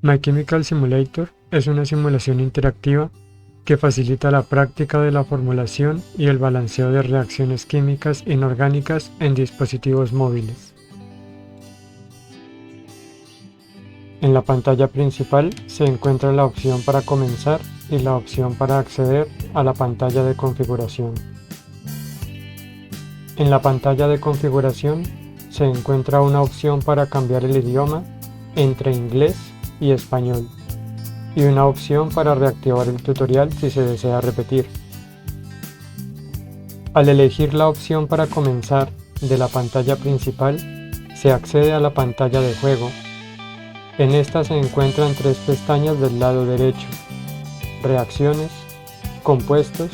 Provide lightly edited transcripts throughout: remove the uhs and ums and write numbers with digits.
My Chemical Simulator es una simulación interactiva que facilita la práctica de la formulación y el balanceo de reacciones químicas inorgánicas en dispositivos móviles. En la pantalla principal se encuentra la opción para comenzar y la opción para acceder a la pantalla de configuración. En la pantalla de configuración se encuentra una opción para cambiar el idioma entre inglés y español y una opción para reactivar el tutorial si se desea repetir. Al elegir la opción para comenzar de la pantalla principal, se accede a la pantalla de juego. En esta se encuentran tres pestañas del lado derecho: reacciones, compuestos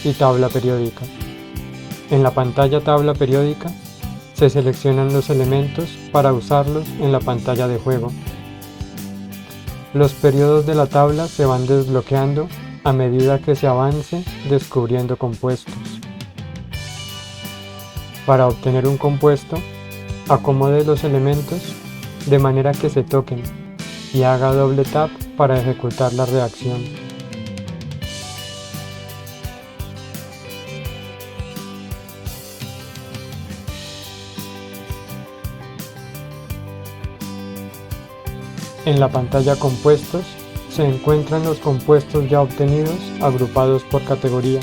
y tabla periódica. En la pantalla tabla periódica se seleccionan los elementos para usarlos en la pantalla de juego. Los periodos de la tabla se van desbloqueando a medida que se avance descubriendo compuestos. Para obtener un compuesto, acomode los elementos de manera que se toquen y haga doble tap para ejecutar la reacción. En la pantalla Compuestos se encuentran los compuestos ya obtenidos agrupados por categoría.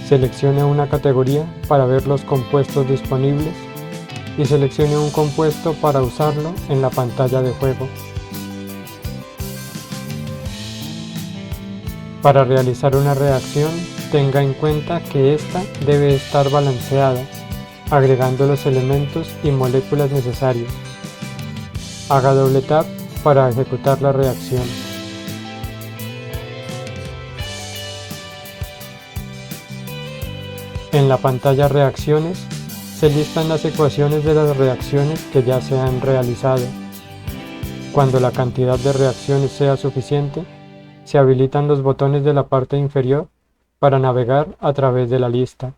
Seleccione una categoría para ver los compuestos disponibles y seleccione un compuesto para usarlo en la pantalla de juego. Para realizar una reacción, tenga en cuenta que ésta debe estar balanceada, agregando los elementos y moléculas necesarios. Haga doble tap para ejecutar la reacción. En la pantalla Reacciones se listan las ecuaciones de las reacciones que ya se han realizado. Cuando la cantidad de reacciones sea suficiente, se habilitan los botones de la parte inferior para navegar a través de la lista.